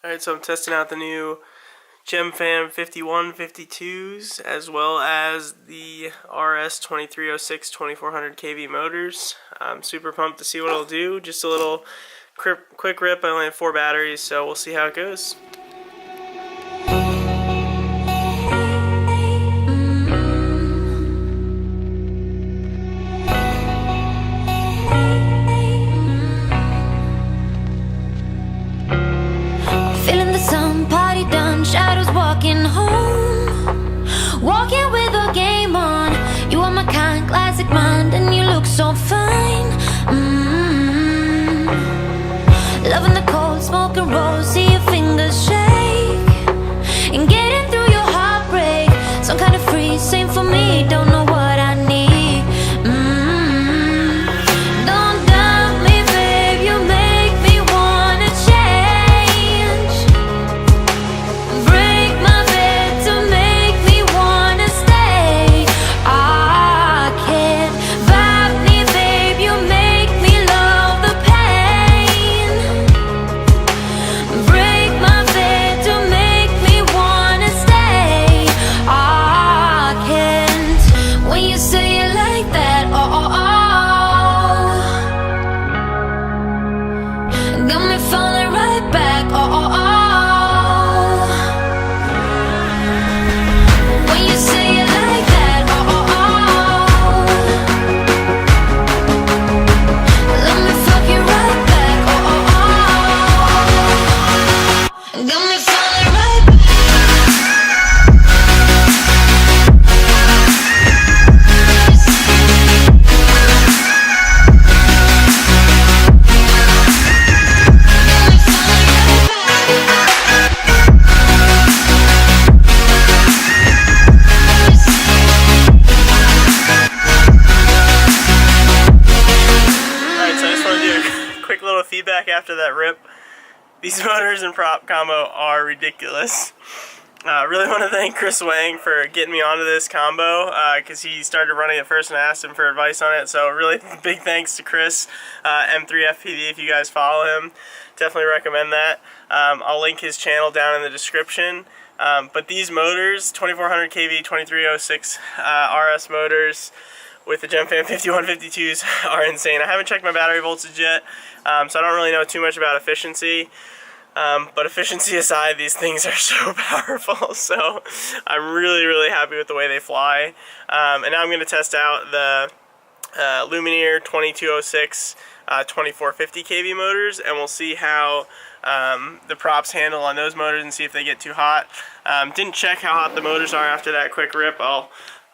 Alright, so I'm testing out the new Gemfan 5152s as well as the RS 2306 2400 kV motors. I'm super pumped to see what it'll do. Just a little quick rip. I only have 4 batteries, so we'll see how it goes. Shadows walking home, walking with a game on. You are my kind, classic mind, and you look so fine. Loving the cold, smoke and roll, see your fingers shake, and getting through your heartbreak. Some kind of free, same for me, don't know what I need. Don't doubt me, babe, you make me wanna change. Break my bed to make me wanna stay. I can't vibe me, babe, you make me love the pain. Break my bed to make me wanna stay. I can't. When you say it like that, got me falling right back, when you say it like that, let me fuck you right back, got me falling right back. Quick little feedback after that rip. These motors and prop combo are ridiculous. Really want to thank Chris Wang for getting me onto this combo because he started running it first and I asked him for advice on it. So really big thanks to Chris, M3FPD, if you guys follow him. Definitely recommend that. I'll link his channel down in the description. But these motors, 2400 kV 2306 RS motors with the Gemfan 5152s are insane. I haven't checked my battery voltage yet, so I don't really know too much about efficiency. But efficiency aside, these things are so powerful, so I'm really happy with the way they fly. And now I'm going to test out the Lumineer 2206 2450 kV motors, and we'll see how the props handle on those motors and see if they get too hot. Didn't check how hot the motors are after that quick rip. I'll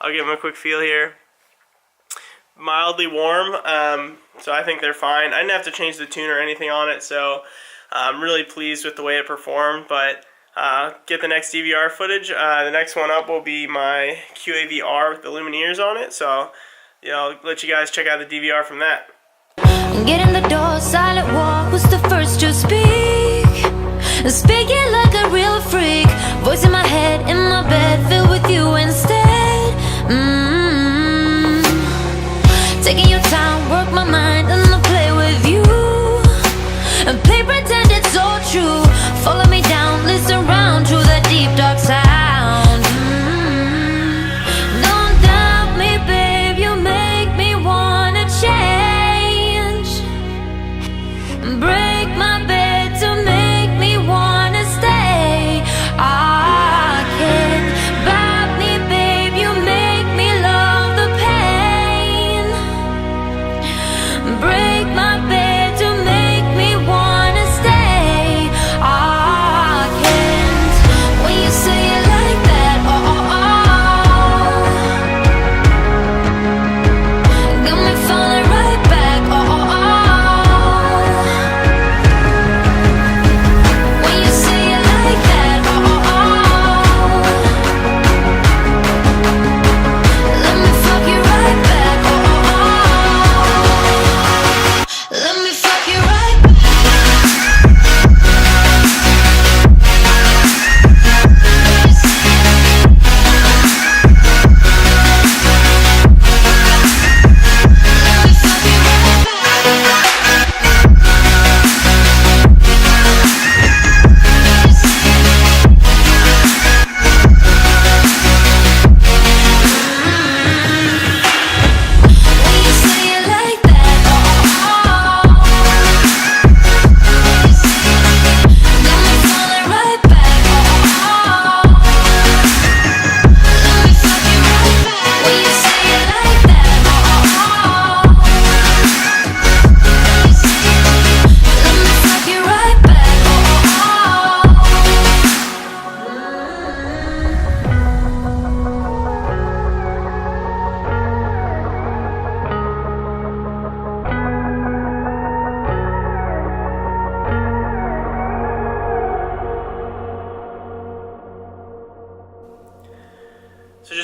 give them a quick feel here. Mildly warm, so I think they're fine. I didn't have to change the tune or anything on it, so I'm really pleased with the way it performed. But get the next DVR footage. The next one up will be my QAVR with the Lumineers on it, so I'll let you guys check out the DVR from that. Get in the door, silent walk was the first to speak. Speaking like a real freak, voice in my head, in my bed, filled with you instead. Taking your time, work my mind, and I'll play with you. And play pretend it's all true. Follow me down, listen round to that deep dark sound. Don't doubt me, babe, you make me wanna change. Break my bed to make me wanna stay. I can't vibe me, babe, you make me love the pain.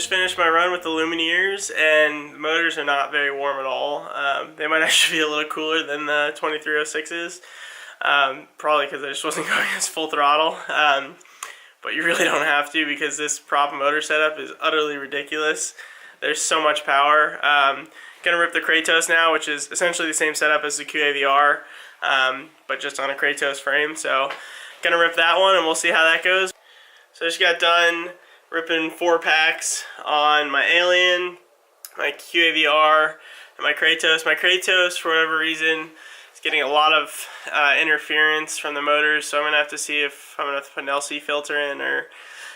just finished my run with the Lumineers, and the motors are not very warm at all. They might actually be a little cooler than the 2306s, probably because I just wasn't going as full throttle. But you really don't have to, because this prop motor setup is utterly ridiculous. There's so much power. Gonna rip the Kratos now, which is essentially the same setup as the QAVR, but just on a Kratos frame. So gonna rip that one, and we'll see how that goes. So I just got done ripping 4 packs on my Alien, my QAVR, and my Kratos. My Kratos, for whatever reason, is getting a lot of interference from the motors, so I'm going to have to see if I'm going to have to put an LC filter in, or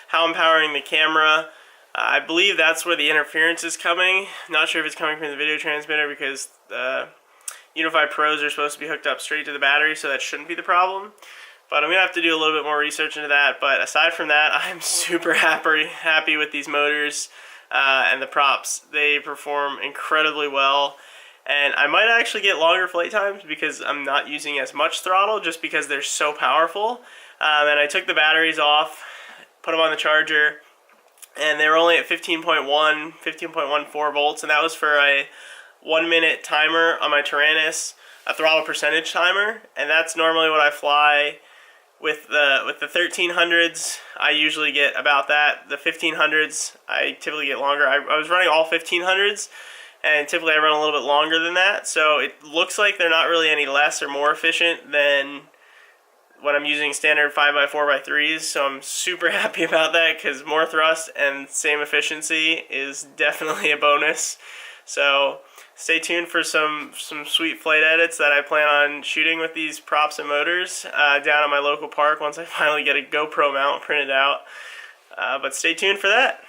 how I'm powering the camera. I believe that's where the interference is coming. Not sure if it's coming from the video transmitter, because the Unify Pros are supposed to be hooked up straight to the battery, so that shouldn't be the problem. But I'm going to have to do a little bit more research into that. But aside from that, I'm super happy with these motors and the props. They perform incredibly well. And I might actually get longer flight times because I'm not using as much throttle, just because they're so powerful. And I took the batteries off, put them on the charger, and they were only at 15.14 volts. And that was for a 1-minute timer on my Tyrannus, a throttle percentage timer. And that's normally what I fly. With the 1300s, I usually get about that. The 1500s, I typically get longer. I was running all 1500s, and typically I run a little bit longer than that. So it looks like they're not really any less or more efficient than when I'm using standard 5x4x3s. So I'm super happy about that, because more thrust and same efficiency is definitely a bonus. So stay tuned for some sweet flight edits that I plan on shooting with these props and motors down at my local park once I finally get a GoPro mount printed out. But stay tuned for that.